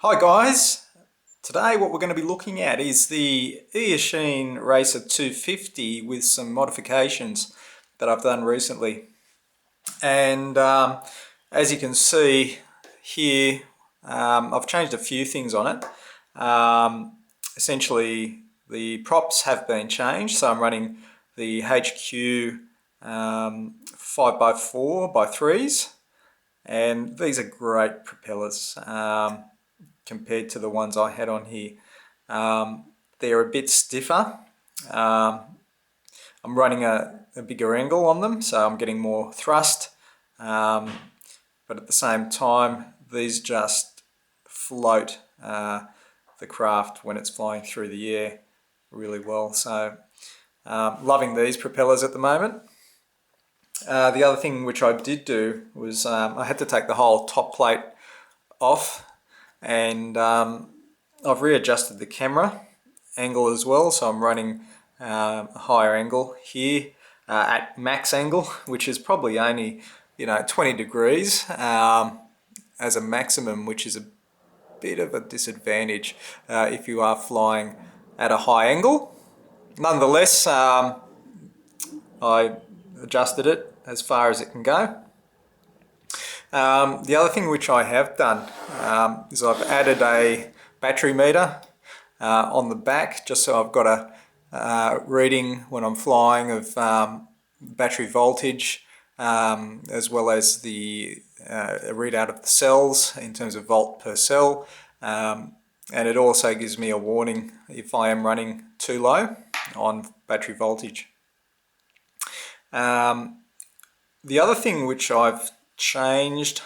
Hi guys, today what we're going to be looking at is the Eachine Racer 250 with some modifications that I've done recently. And as you can see here, I've changed a few things on it. Essentially the props have been changed, so I'm running the HQ 5x4x3s, and these are great propellers. Compared to the ones I had on here. They're a bit stiffer. I'm running a bigger angle on them, so I'm getting more thrust. But at the same time, these just float the craft when it's flying through the air really well. So loving these propellers at the moment. The other thing which I did do was I had to take the whole top plate off, and I've readjusted the camera angle as well, so I'm running a higher angle here at max angle, which is probably only 20 degrees as a maximum, which is a bit of a disadvantage if you are flying at a high angle. Nonetheless, I adjusted it as far as it can go. The other thing which I have done is I've added a battery meter on the back, just so I've got a reading when I'm flying of battery voltage, as well as the a readout of the cells in terms of volt per cell, and it also gives me a warning if I am running too low on battery voltage. The other thing which I've changed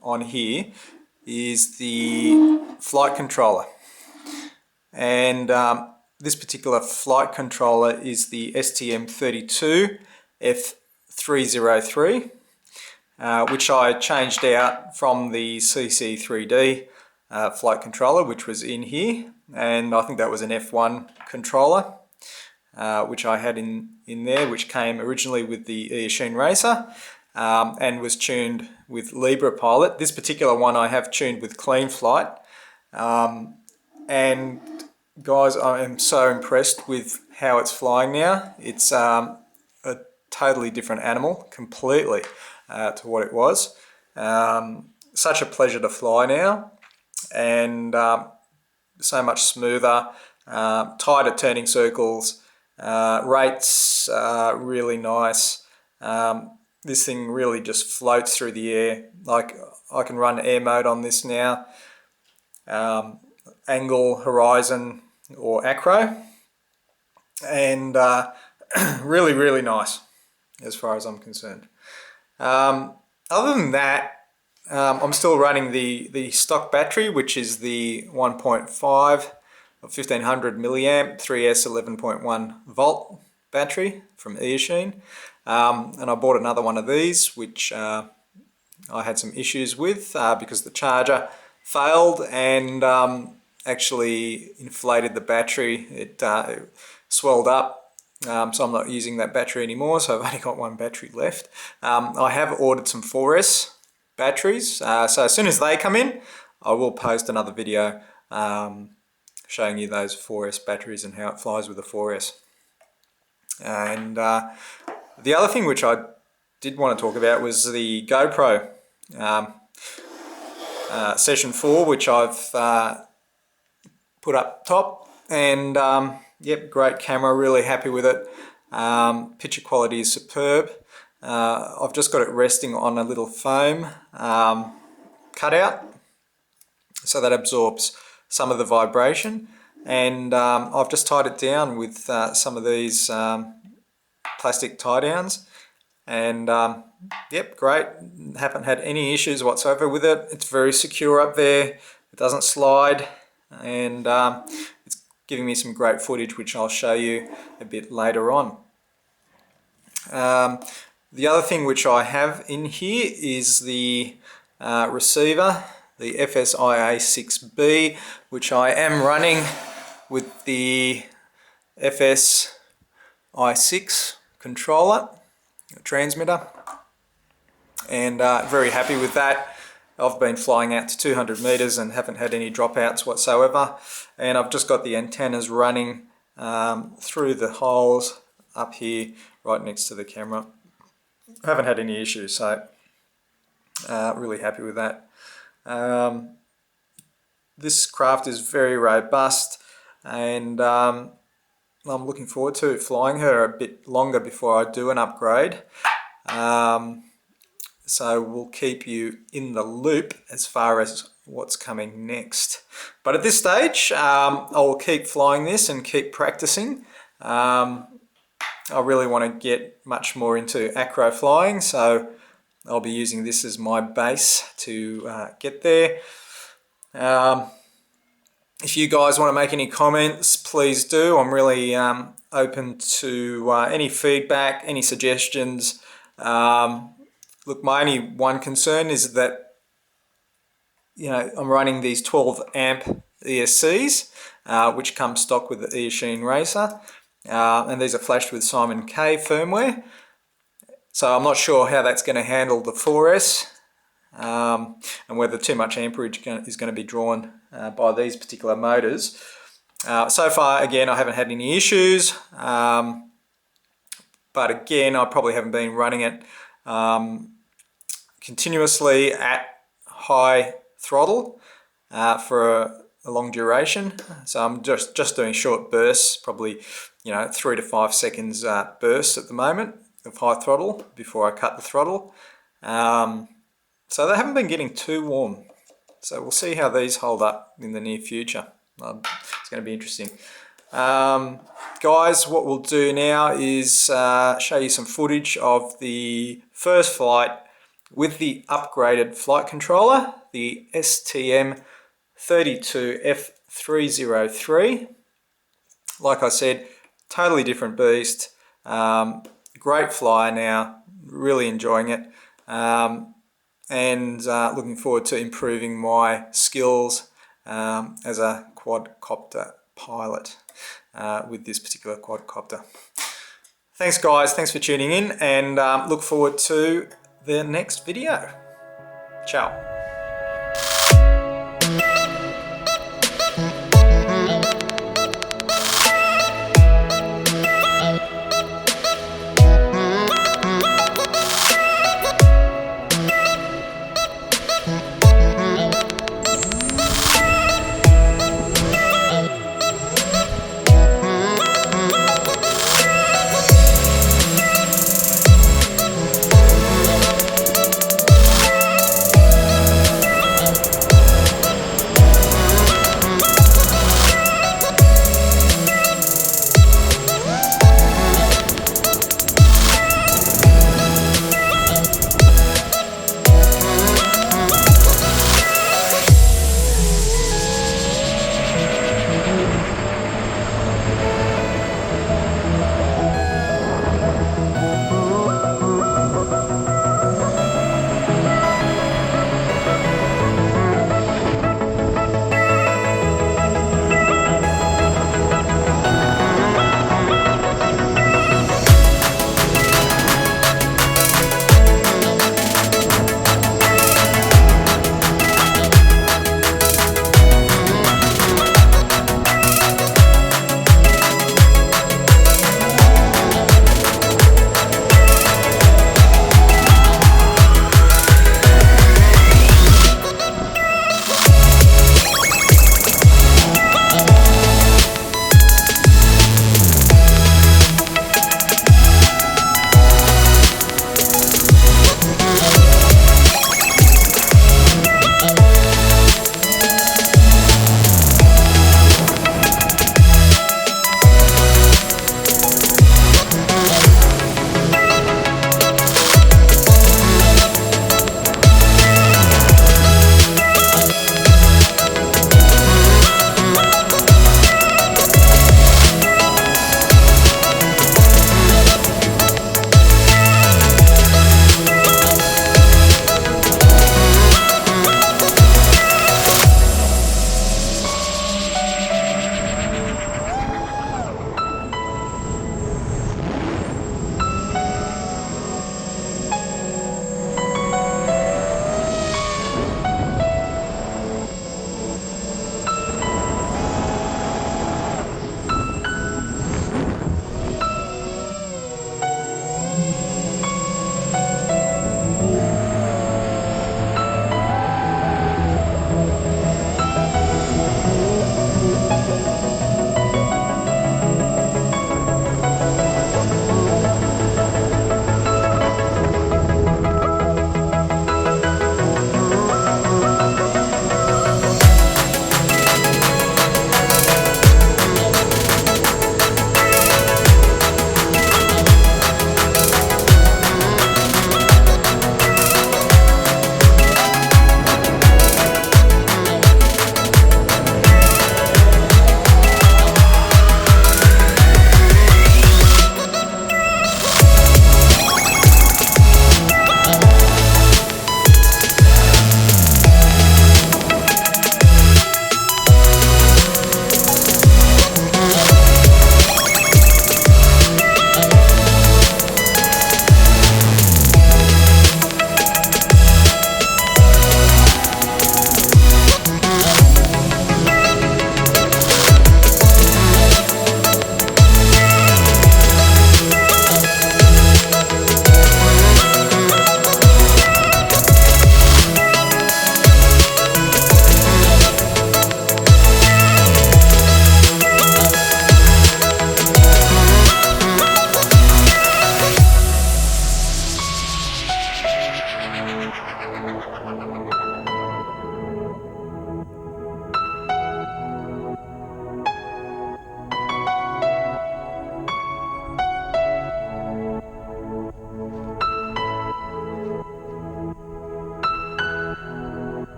on here is the flight controller, and this particular flight controller is the STM32F303, which I changed out from the CC3D flight controller, which was in here, and I think that was an F1 controller, which I had in there, which came originally with the Eachine Racer. And was tuned with Libra Pilot. This particular one I have tuned with Clean Flight. And guys, I am so impressed with how it's flying now. It's a totally different animal, completely, to what it was. Such a pleasure to fly now, and so much smoother, tighter turning circles, rates really nice. This thing really just floats through the air. Like, I can run air mode on this now, angle, horizon, or acro, and really nice as far as I'm concerned. Other than that, I'm still running the stock battery, which is the 1.5 of 1500 milliamp 3S 11.1 volt battery from Eachine. And I bought another one of these, which I had some issues with because the charger failed and actually inflated the battery. It swelled up, so I'm not using that battery anymore, so I've only got one battery left. I have ordered some 4S batteries, so as soon as they come in, I will post another video showing you those 4S batteries and how it flies with the 4S. And the other thing which I did want to talk about was the GoPro Session 4, which I've put up top, and yep, great camera, really happy with it. Picture quality is superb. I've just got it resting on a little foam cutout, so that absorbs some of the vibration, and I've just tied it down with some of these plastic tie downs, and yep, great. Haven't had any issues whatsoever with it. It's very secure up there, it doesn't slide, and it's giving me some great footage, which I'll show you a bit later on. The other thing which I have in here is the receiver, the FSIA6B, which I am running with the FSI6 controller, transmitter, and very happy with that. I've been flying out to 200 meters and haven't had any dropouts whatsoever, and I've just got the antennas running through the holes up here right next to the camera. I haven't had any issues, so really happy with that. This craft is very robust, and I'm looking forward to flying her a bit longer before I do an upgrade. So we'll keep you in the loop as far as what's coming next. But at this stage, I'll keep flying this and keep practicing. I really want to get much more into acro flying, so I'll be using this as my base to get there. If you guys want to make any comments, please do. I'm really open to any feedback, any suggestions. Look, my only one concern is that, you know, I'm running these 12 amp ESCs, which come stock with the Eachine Racer, and these are flashed with Simon K firmware. So I'm not sure how that's going to handle the 4S, and whether too much amperage is going to be drawn by these particular motors. So far, again, I haven't had any issues, but again, I probably haven't been running it continuously at high throttle for a long duration. So I'm just doing short bursts, probably 3 to 5 seconds bursts at the moment of high throttle before I cut the throttle. So they haven't been getting too warm. So we'll see how these hold up in the near future. It's going to be interesting. Guys, what we'll do now is show you some footage of the first flight with the upgraded flight controller, the STM32F303. Like I said, totally different beast. Great flyer now, really enjoying it. And looking forward to improving my skills as a quadcopter pilot with this particular quadcopter. Thanks guys, thanks for tuning in, and look forward to the next video. Ciao.